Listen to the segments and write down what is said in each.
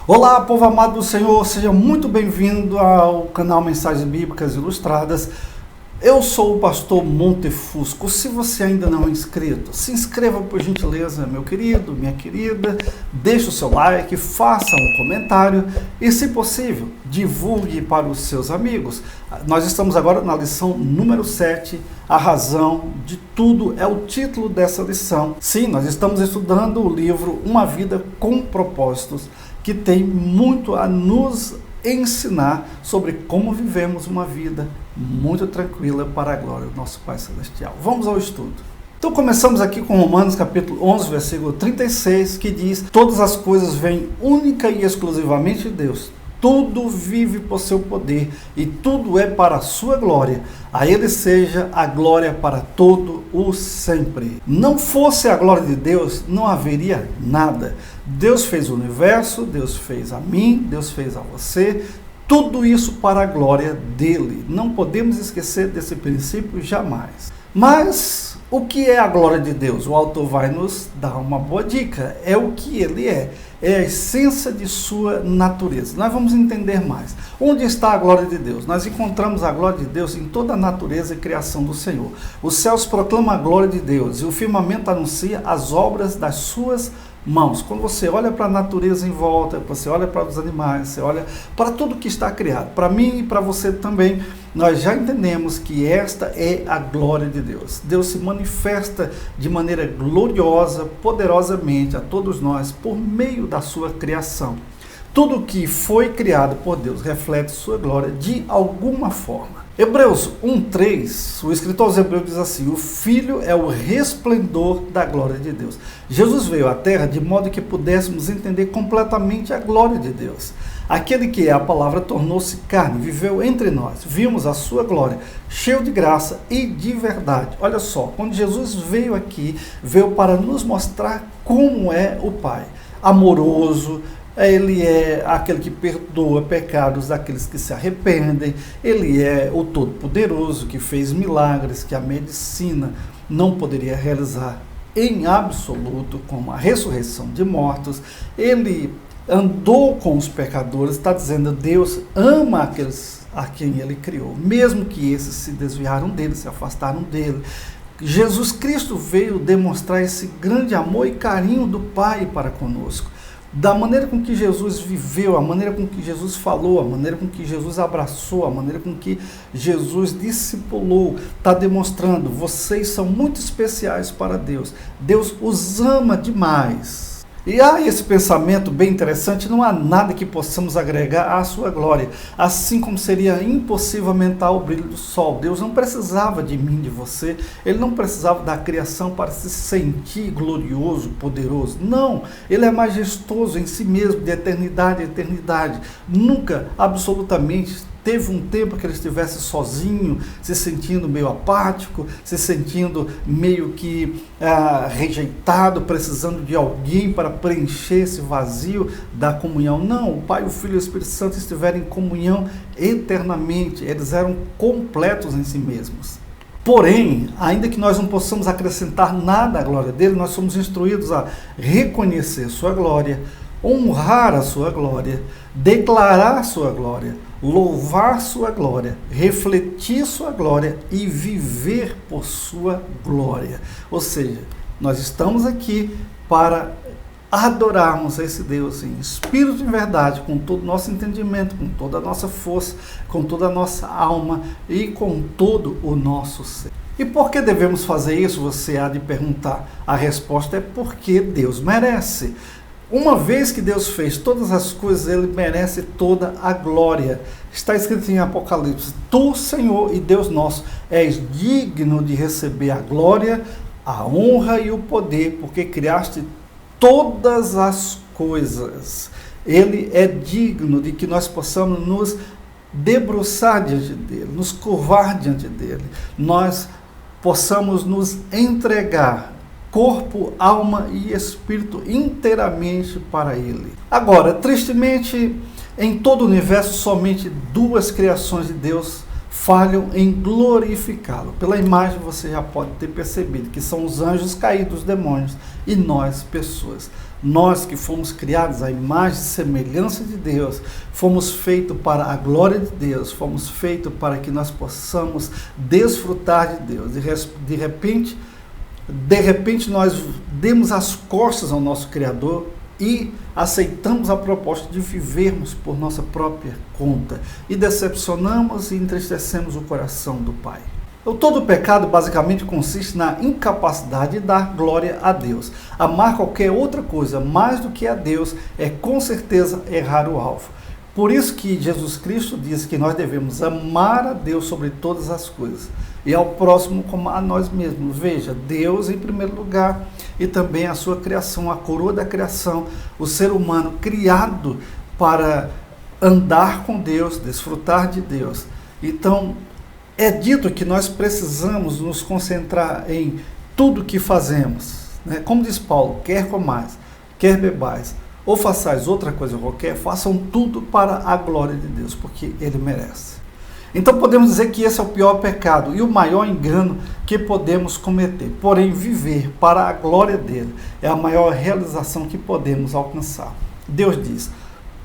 Olá, povo amado do Senhor, seja muito bem-vindo ao canal Mensagens Bíblicas Ilustradas. Eu sou o pastor Montefusco. Se você ainda não é inscrito, se inscreva por gentileza, meu querido, minha querida. Deixe o seu like, faça um comentário e, se possível, divulgue para os seus amigos. Nós estamos agora na lição número 7, A Razão de Tudo é o título dessa lição. Sim, nós estamos estudando o livro Uma Vida com Propósitos, que tem muito a nos ensinar sobre como vivemos uma vida muito tranquila para a glória do nosso Pai Celestial. Vamos ao estudo. Então começamos aqui com Romanos capítulo 11, versículo 36, que diz: todas as coisas vêm única e exclusivamente de Deus. Tudo vive por seu poder e tudo é para a sua glória. A Ele seja a glória para todo o sempre. Não fosse a glória de Deus, não haveria nada. Deus fez o universo, Deus fez a mim, Deus fez a você. Tudo isso para a glória dele. Não podemos esquecer desse princípio jamais. Mas o que é a glória de Deus? O autor vai nos dar uma boa dica. É o que ele é. É a essência de sua natureza. Nós vamos entender mais. Onde está a glória de Deus? Nós encontramos a glória de Deus em toda a natureza e criação do Senhor. Os céus proclamam a glória de Deus e o firmamento anuncia as obras das suas mãos. Quando você olha para a natureza em volta, você olha para os animais, você olha para tudo que está criado, para mim e para você também, nós já entendemos que esta é a glória de Deus. Deus se manifesta de maneira gloriosa, poderosamente a todos nós por meio da sua criação. Tudo que foi criado por Deus reflete sua glória de alguma forma. Hebreus 1:3, o escritor aos Hebreus diz assim: o Filho é o resplendor da glória de Deus. Jesus veio à Terra de modo que pudéssemos entender completamente a glória de Deus. Aquele que é a palavra tornou-se carne, viveu entre nós, vimos a sua glória, cheio de graça e de verdade. Olha só, quando Jesus veio aqui, veio para nos mostrar como é o Pai, amoroso. Ele é aquele que perdoa pecados daqueles que se arrependem. Ele é o Todo-Poderoso, que fez milagres que a medicina não poderia realizar em absoluto, como a ressurreição de mortos. Ele andou com os pecadores, está dizendo, Deus ama aqueles a quem ele criou, mesmo que esses se desviaram dele, se afastaram dele. Jesus Cristo veio demonstrar esse grande amor e carinho do Pai para conosco. Da maneira com que Jesus viveu, a maneira com que Jesus falou, a maneira com que Jesus abraçou, a maneira com que Jesus discipulou, está demonstrando, vocês são muito especiais para Deus. Deus os ama demais. E há esse pensamento bem interessante, não há nada que possamos agregar à sua glória, assim como seria impossível aumentar o brilho do sol. Deus não precisava de mim, de você, Ele não precisava da criação para se sentir glorioso, poderoso. Não, Ele é majestoso em si mesmo, de eternidade a eternidade. Nunca, absolutamente, teve um tempo que ele estivesse sozinho, se sentindo meio apático, se sentindo meio que rejeitado, precisando de alguém para preencher esse vazio da comunhão. Não, o Pai, o Filho e o Espírito Santo estiveram em comunhão eternamente, eles eram completos em si mesmos. Porém, ainda que nós não possamos acrescentar nada à glória dele, nós somos instruídos a reconhecer sua glória, honrar a sua glória, declarar sua glória, louvar sua glória, refletir sua glória e viver por sua glória. Ou seja, nós estamos aqui para adorarmos esse Deus em espírito e em verdade, com todo o nosso entendimento, com toda a nossa força, com toda a nossa alma e com todo o nosso ser. E por que devemos fazer isso? Você há de perguntar. A resposta é porque Deus merece. Uma vez que Deus fez todas as coisas, Ele merece toda a glória. Está escrito em Apocalipse: Tu, Senhor e Deus nosso, és digno de receber a glória, a honra e o poder, porque criaste todas as coisas. Ele é digno de que nós possamos nos debruçar diante dele, nos curvar diante dele, nós possamos nos entregar corpo, alma e espírito inteiramente para ele. Agora, tristemente, em todo o universo, somente duas criações de Deus falham em glorificá-lo. Pela imagem você já pode ter percebido que são os anjos caídos, os demônios, e nós, pessoas. Nós que fomos criados à imagem e semelhança de Deus, fomos feitos para a glória de Deus, fomos feitos para que nós possamos desfrutar de Deus. De repente nós demos as costas ao nosso Criador e aceitamos a proposta de vivermos por nossa própria conta e decepcionamos e entristecemos o coração do Pai. Todo pecado basicamente consiste na incapacidade de dar glória a Deus. Amar qualquer outra coisa mais do que a Deus é com certeza errar o alvo. Por isso que Jesus Cristo diz que nós devemos amar a Deus sobre todas as coisas e ao próximo como a nós mesmos. Veja, Deus em primeiro lugar e também a sua criação, a coroa da criação, o ser humano criado para andar com Deus, desfrutar de Deus. Então, é dito que nós precisamos nos concentrar em tudo que fazemos, né? Como diz Paulo, quer comais, quer bebais, ou façais outra coisa qualquer, façam tudo para a glória de Deus, porque Ele merece. Então podemos dizer que esse é o pior pecado e o maior engano que podemos cometer. Porém, viver para a glória dele é a maior realização que podemos alcançar. Deus diz: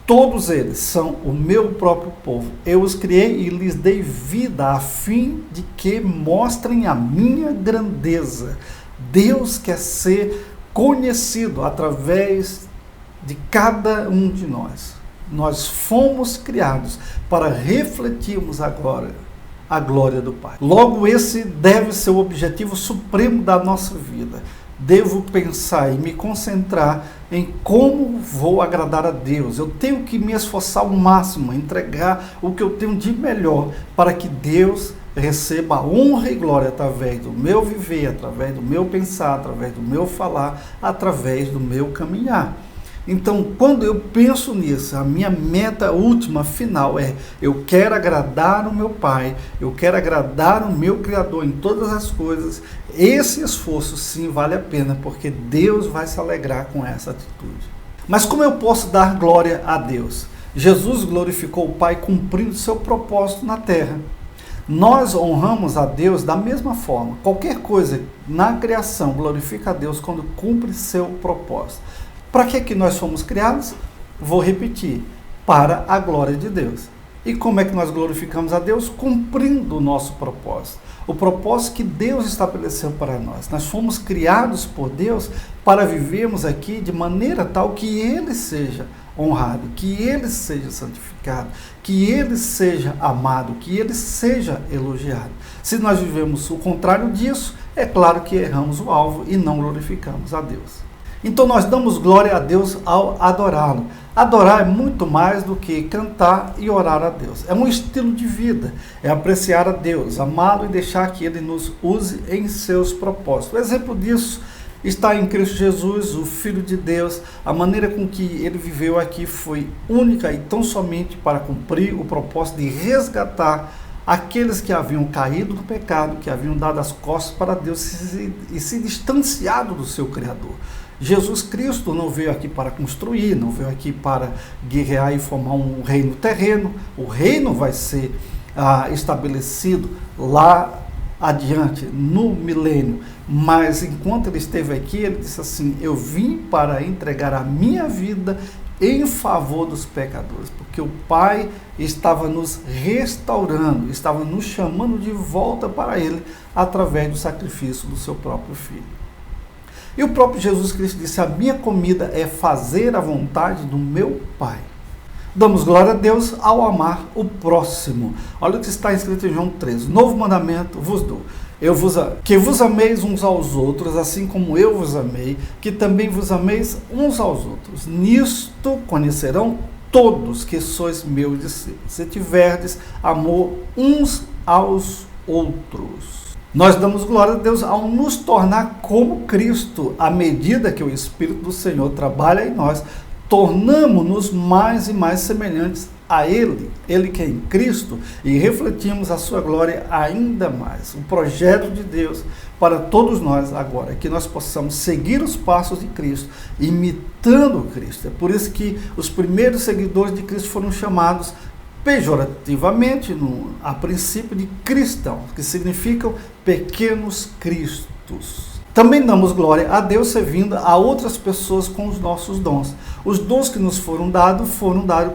todos eles são o meu próprio povo. Eu os criei e lhes dei vida a fim de que mostrem a minha grandeza. Deus quer ser conhecido através de cada um de nós. Nós fomos criados para refletirmos agora a glória do Pai. Logo, esse deve ser o objetivo supremo da nossa vida. Devo pensar e me concentrar em como vou agradar a Deus. Eu tenho que me esforçar ao máximo, entregar o que eu tenho de melhor para que Deus receba honra e glória através do meu viver, através do meu pensar, através do meu falar, através do meu caminhar. Então, quando eu penso nisso, a minha meta última, final é: eu quero agradar o meu Pai, eu quero agradar o meu Criador em todas as coisas. Esse esforço sim vale a pena, porque Deus vai se alegrar com essa atitude. Mas como eu posso dar glória a Deus? Jesus glorificou o Pai cumprindo seu propósito na terra. Nós honramos a Deus da mesma forma. Qualquer coisa na criação glorifica a Deus quando cumpre seu propósito. Para que nós fomos criados? Vou repetir: para a glória de Deus. E como é que nós glorificamos a Deus? Cumprindo o nosso propósito. O propósito que Deus estabeleceu para nós. Nós fomos criados por Deus para vivermos aqui de maneira tal que Ele seja honrado, que Ele seja santificado, que Ele seja amado, que Ele seja elogiado. Se nós vivemos o contrário disso, é claro que erramos o alvo e não glorificamos a Deus. Então nós damos glória a Deus ao adorá-lo. Adorar é muito mais do que cantar e orar a Deus. É um estilo de vida, é apreciar a Deus, amá-lo e deixar que Ele nos use em seus propósitos. O exemplo disso está em Cristo Jesus, o Filho de Deus. A maneira com que Ele viveu aqui foi única e tão somente para cumprir o propósito de resgatar aqueles que haviam caído no pecado, que haviam dado as costas para Deus e se distanciado do seu Criador. Jesus Cristo não veio aqui para construir, não veio aqui para guerrear e formar um reino terreno. O reino vai ser estabelecido lá adiante, no milênio. Mas enquanto ele esteve aqui, ele disse assim: eu vim para entregar a minha vida em favor dos pecadores, porque o Pai estava nos restaurando, estava nos chamando de volta para Ele através do sacrifício do seu próprio Filho. E o próprio Jesus Cristo disse: a minha comida é fazer a vontade do meu Pai. Damos glória a Deus ao amar o próximo. Olha o que está escrito em João 13. Novo mandamento vos dou: que vos ameis uns aos outros, assim como eu vos amei, que também vos ameis uns aos outros. Nisto conhecerão todos que sois meus discípulos, se tiverdes amor uns aos outros. Nós damos glória a Deus ao nos tornar como Cristo. À medida que o Espírito do Senhor trabalha em nós, tornamo-nos mais e mais semelhantes a Ele, Ele que é em Cristo, e refletimos a sua glória ainda mais. O projeto de Deus para todos nós agora é que nós possamos seguir os passos de Cristo, imitando Cristo. É por isso que os primeiros seguidores de Cristo foram chamados pejorativamente, a princípio, de cristãos, que significam pequenos cristos. Também damos glória a Deus servindo a outras pessoas com os nossos dons. Os dons que nos foram dados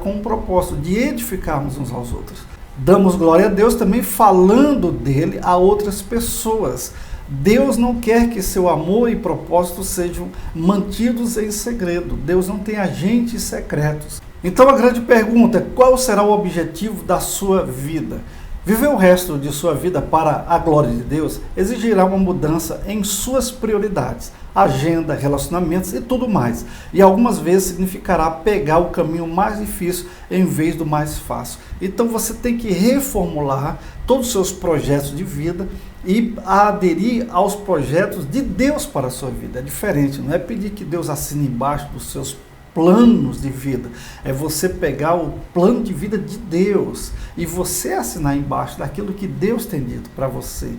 com o propósito de edificarmos uns aos outros. Damos glória a Deus também falando dele a outras pessoas. Deus não quer que seu amor e propósito sejam mantidos em segredo. Deus não tem agentes secretos. Então a grande pergunta é: qual será o objetivo da sua vida? Viver o resto de sua vida para a glória de Deus exigirá uma mudança em suas prioridades, agenda, relacionamentos e tudo mais. E algumas vezes significará pegar o caminho mais difícil em vez do mais fácil. Então você tem que reformular todos os seus projetos de vida e aderir aos projetos de Deus para a sua vida. É diferente, não é pedir que Deus assine embaixo dos seus planos de vida, é você pegar o plano de vida de Deus e você assinar embaixo daquilo que Deus tem dito para você.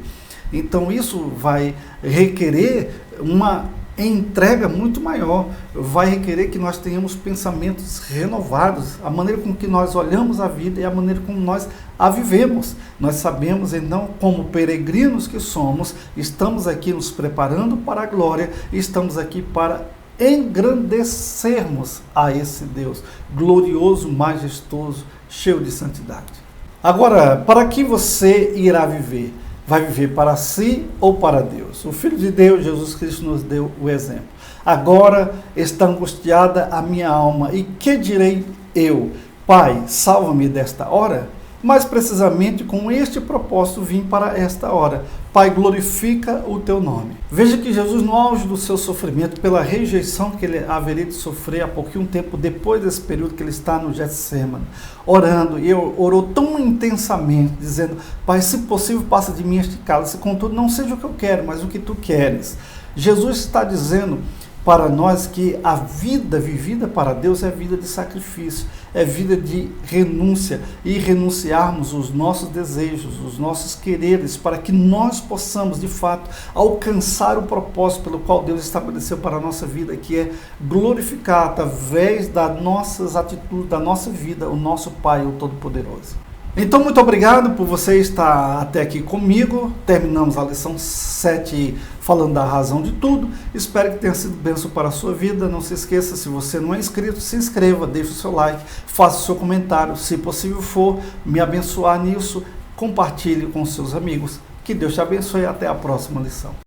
Então isso vai requerer uma entrega muito maior, vai requerer que nós tenhamos pensamentos renovados, a maneira com que nós olhamos a vida e a maneira como nós a vivemos. Nós sabemos então, como peregrinos que somos, estamos aqui nos preparando para a glória, estamos aqui para engrandecermos a esse Deus glorioso, majestoso, cheio de santidade. Agora, para que você irá viver? Vai viver para si ou para Deus? O Filho de Deus, Jesus Cristo, nos deu o exemplo. Agora está angustiada a minha alma, e que direi eu? Pai, salva-me desta hora? Mas precisamente com este propósito vim para esta hora. Pai, glorifica o teu nome. Veja que Jesus, no auge do seu sofrimento, pela rejeição que ele haveria de sofrer há pouquinho tempo depois desse período que ele está no Getsemane, orando, e orou tão intensamente, dizendo: Pai, se possível, passa de mim este cálice, contudo, não seja o que eu quero, mas o que tu queres. Jesus está dizendo para nós que a vida vivida para Deus é vida de sacrifício, é vida de renúncia, e renunciarmos os nossos desejos, os nossos quereres, para que nós possamos de fato alcançar o propósito pelo qual Deus estabeleceu para a nossa vida, que é glorificar através das nossas atitudes, da nossa vida, o nosso Pai, o Todo-Poderoso. Então, muito obrigado por você estar até aqui comigo. Terminamos a lição 7 falando da razão de tudo. Espero que tenha sido bênção para a sua vida. Não se esqueça, se você não é inscrito, se inscreva, deixe o seu like, faça o seu comentário. Se possível for me abençoar nisso, compartilhe com seus amigos. Que Deus te abençoe e até a próxima lição.